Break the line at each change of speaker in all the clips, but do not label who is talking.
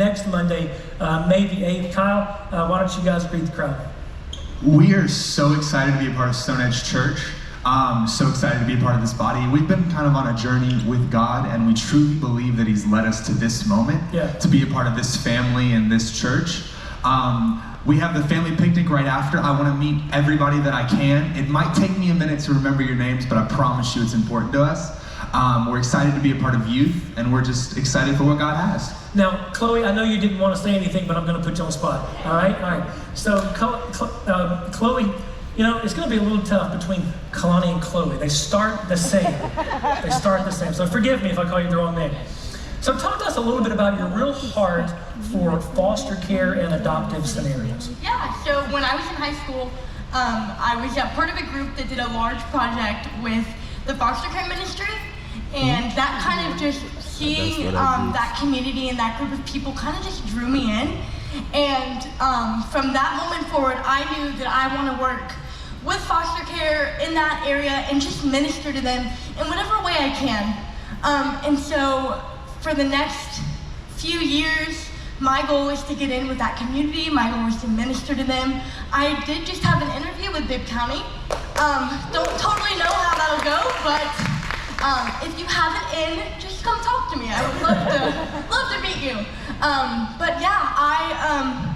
next Monday, May the 8th. Kyle, why don't you guys greet the crowd?
We are so excited to be a part of Stone Edge Church. So excited to be a part of this body. We've been kind of on a journey with God, and we truly believe that He's led us to this moment, to be a part of this family and this church. We have the family picnic right after. I want to meet everybody that I can. It might take me a minute to remember your names, but I promise you it's important to us. We're excited to be a part of youth, and we're just excited for what God has.
Now, Chloe, I know you didn't want to say anything, but I'm going to put you on the spot. All right. So, Chloe, you know, it's going to be a little tough between Kalani and Chloe. They start the same. So forgive me if I call you the wrong name. So talk to us a little bit about your real heart for foster care and adoptive scenarios.
Yeah, so when I was in high school, I was a part of a group that did a large project with the foster care ministry. And that kind of just seeing that community and that group of people kind of just drew me in. And from that moment forward, I knew that I want to work with foster care in that area and just minister to them in whatever way I can. And so for the next few years, my goal is to get in with that community. My goal is to minister to them. I did just have an interview with Bibb County. Don't totally know how that'll go, but if you have it in, just come talk to me. I would love to meet you. But yeah,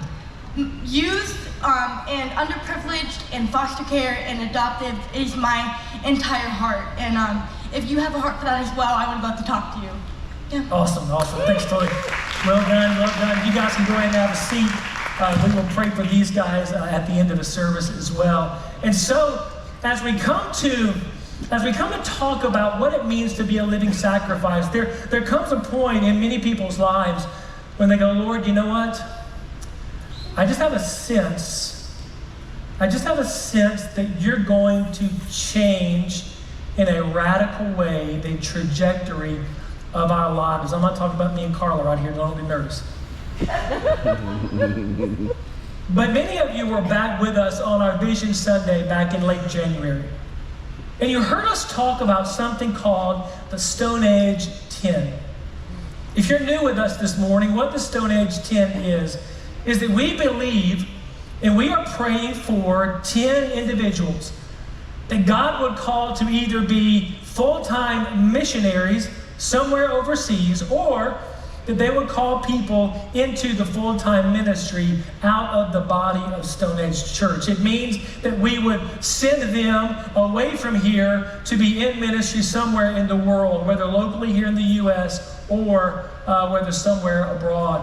youth and underprivileged and foster care and adoptive is my entire heart. And if you have a heart for that as well, I would love to talk to you. Yeah.
Awesome. Thanks, Chloe. Well done. You guys can go ahead and have a seat. We will pray for these guys at the end of the service as well. And so, as we come to talk about what it means to be a living sacrifice, there comes a point in many people's lives when they go, Lord, you know what? I just have a sense that you're going to change in a radical way the trajectory of our lives. I'm not talking about me and Carla right here, don't be nervous. But many of you were back with us on our Vision Sunday back in late January. And you heard us talk about something called the Stone Age 10. If you're new with us this morning, what the Stone Age 10 is that we believe and we are praying for 10 individuals that God would call to either be full-time missionaries somewhere overseas, or that they would call people into the full-time ministry out of the body of Stone Edge Church. It means that we would send them away from here to be in ministry somewhere in the world, whether locally here in the U.S. or whether somewhere abroad.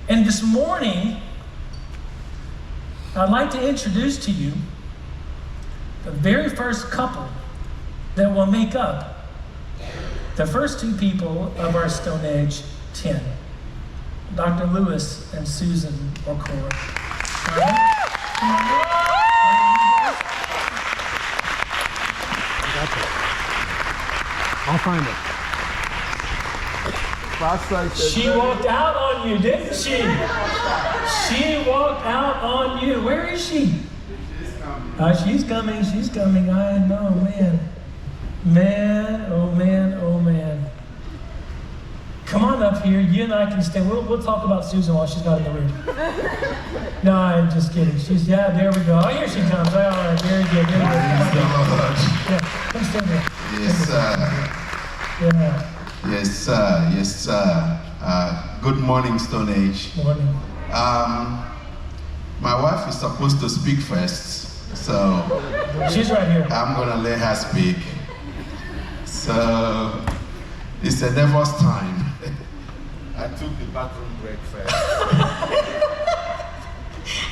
And this morning, I'd like to introduce to you the very first couple that will make up the first two people of our Stone Age 10, Dr. Lewis and Susan O'Cora.
I'll find it.
She walked out on you, didn't she? She walked out on you. Where is she? She's coming. I know, man. Man, oh man. Come on up here. You and I can stay. We'll talk about Susan while she's not in the room. No, I'm just kidding. There we go. Oh, here she comes. All right, very good. Come stand there.
Yes, sir. Good morning, Stone Age.
Morning.
My wife is supposed to speak first, so
she's right here.
I'm gonna let her speak. So it's a nervous time. I took the bathroom break first.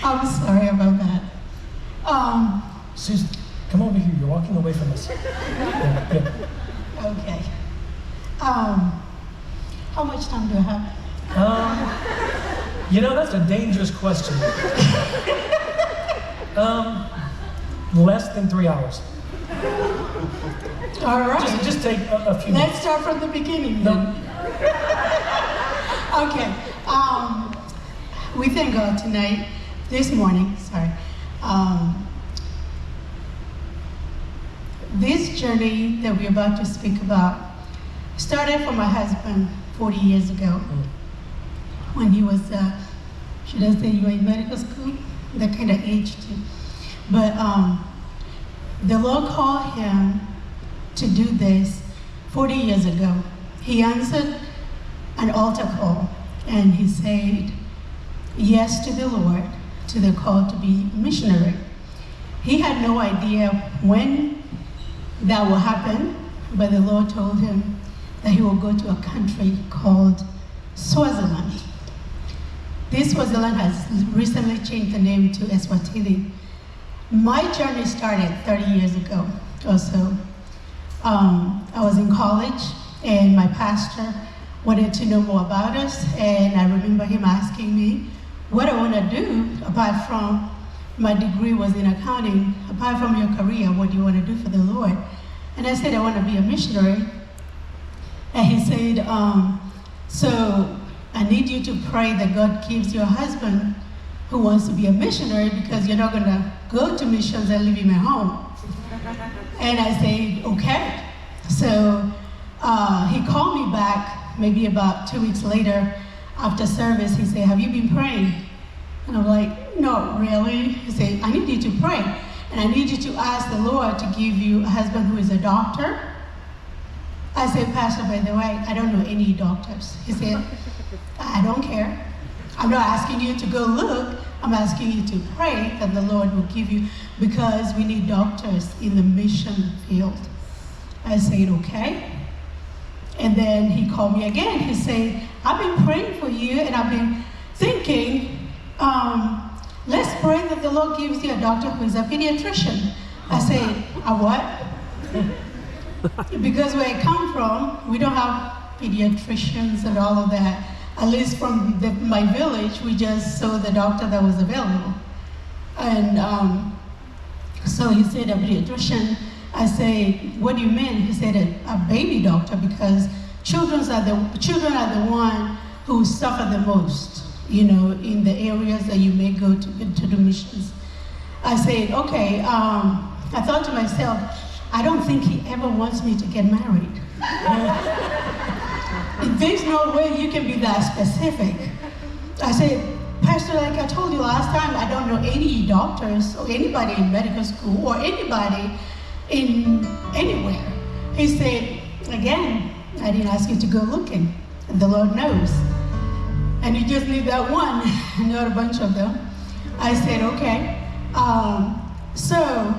I'm sorry about that.
Susan, come over here. You're walking away from us. Yeah.
Okay. How much time do I have?
That's a dangerous question. Less than 3 hours.
All right.
Just take a few
minutes. Let's start from the beginning then. Okay. We thank God this morning. This journey that we're about to speak about started for my husband 40 years ago, when he was, should I say you were in medical school? That kind of age too. But the Lord called him to do this 40 years ago. He answered an altar call, and he said yes to the Lord, to the call to be a missionary. He had no idea when that will happen, but the Lord told him that he will go to a country called Swaziland. This Swaziland has recently changed the name to Eswatini. My journey started 30 years ago or so. I was in college, and my pastor wanted to know more about us, and I remember him asking me what I want to do apart from my degree was in accounting. Apart from your career, what do you want to do for the Lord? And I said, I want to be a missionary. And he said, so I need you to pray that God gives you a husband who wants to be a missionary, because you're not going to go to missions and leave him at home. And I said, okay. So he called me back maybe about 2 weeks later after service. He said, have you been praying? And I'm like, no, really? He said, I need you to pray. And I need you to ask the Lord to give you a husband who is a doctor. I said, Pastor, by the way, I don't know any doctors. He said, I don't care. I'm not asking you to go look. I'm asking you to pray that the Lord will give you, because we need doctors in the mission field. I said, okay. And then he called me again. He said, I've been praying for you, and I've been thinking, let's pray that the Lord gives you a doctor who is a pediatrician. I said, a what? Because where I come from, we don't have pediatricians and all of that. At least from my village, we just saw the doctor that was available. And so he said, a pediatrician. I said, what do you mean? He said, a baby doctor, because children are the one who suffer the most, you know, in the areas that you may go to do missions. I said, okay. I thought to myself, I don't think he ever wants me to get married. There's no way you can be that specific. I said, Pastor, like I told you last time, I don't know any doctors or anybody in medical school or anybody in anywhere. He said, again, I didn't ask you to go looking. The Lord knows. And you just need that one, not a bunch of them. I said, okay. So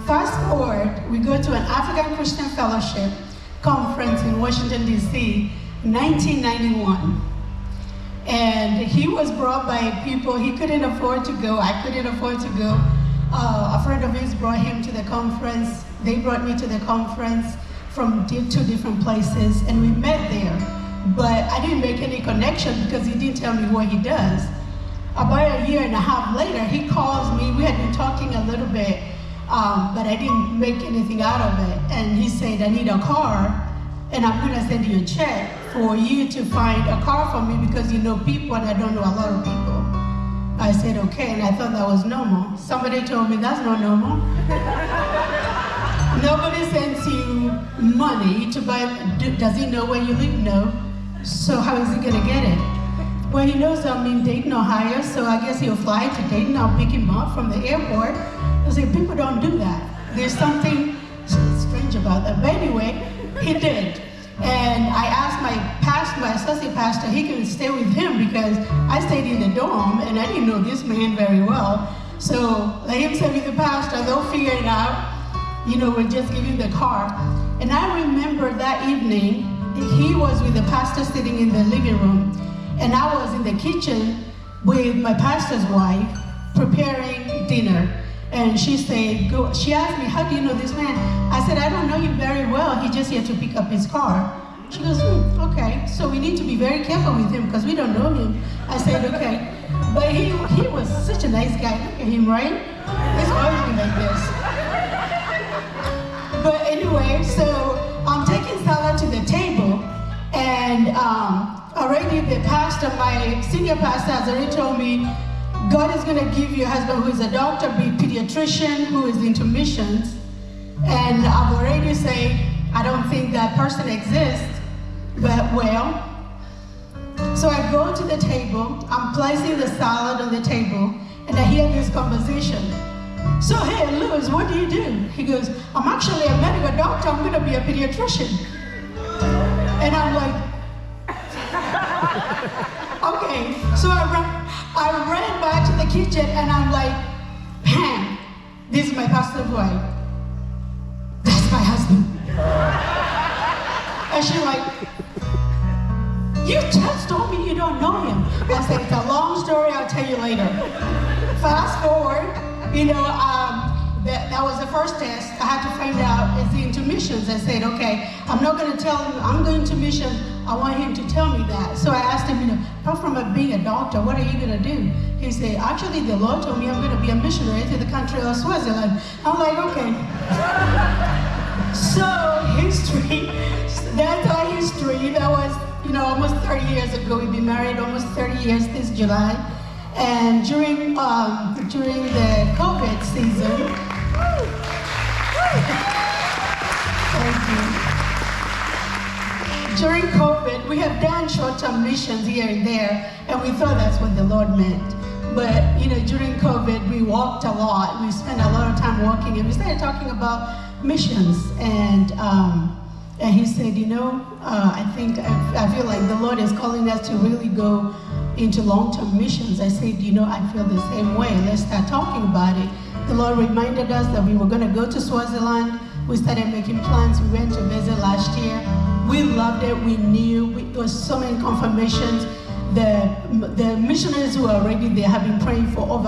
fast forward, we go to an African Christian Fellowship conference in Washington, D.C., 1991. And he was brought by people he couldn't afford to go. I couldn't afford to go. A friend of his brought him to the conference. They brought me to the conference from 2 different places, and we met there. But I didn't make any connection because he didn't tell me what he does. About a year and a half later, he calls me. We had been talking a little bit, but I didn't make anything out of it. And he said, I need a car, and I'm gonna send you a check for you to find a car for me because you know people and I don't know a lot of people. I said, okay, and I thought that was normal. Somebody told me that's not normal. Nobody sends you money to buy, does he know where you live? No. So how is he gonna get it? Well, he knows I'm in Dayton, Ohio, so I guess he'll fly to Dayton. I'll pick him up from the airport. I say, people don't do that. There's something strange about that. But anyway, he did. And I asked my pastor, my associate pastor, he can stay with him because I stayed in the dorm and I didn't know this man very well. So let him stay with the pastor, they'll figure it out. You know, we'll just give him the car. And I remember that evening, he was with the pastor sitting in the living room, and I was in the kitchen with my pastor's wife preparing dinner. And she said, she asked me, how do you know this man? I said, I don't know him very well. He just here to pick up his car. She goes, okay. So we need to be very careful with him because we don't know him. I said, okay. But he was such a nice guy. Look at him, right? He's always been like this. But anyway, so I'm taking Salah to the table, and already the pastor, my senior pastor, has already told me, God is going to give you a husband who is a doctor, be a pediatrician, who is into missions. And I've already said, I don't think that person exists. But well, so I go to the table, I'm placing the salad on the table, and I hear this conversation. So, hey, Lewis, what do you do? He goes, I'm actually a medical doctor, I'm gonna be a pediatrician. And I'm like, okay. So I ran back to the kitchen and I'm like, Pam, this is my pastor's wife. That's my husband. And she's like, you just told me you don't know him. I said, it's a long story, I'll tell you later. Fast forward, that was the first test. I had to find out, is he into missions? I said, okay, I'm not going to tell him I'm going to mission. I want him to tell me that. So I asked him, apart from being a doctor, what are you going to do? He said, actually, the Lord told me I'm going to be a missionary to the country of Swaziland. I'm like, okay. So history, that's our history. That was, almost 30 years ago. We've been married almost 30 years this July. And during the COVID season, during COVID, we have done short-term missions here and there, and we thought that's what the Lord meant. But during COVID, we walked a lot. We spent a lot of time walking, and we started talking about missions. And he said, I feel like the Lord is calling us to really go into long-term missions. I said, I feel the same way. Let's start talking about it. The Lord reminded us that we were going to go to Swaziland. We started making plans. We went to visit last year. We loved it. We knew. There was so many confirmations. The missionaries who are already there have been praying for over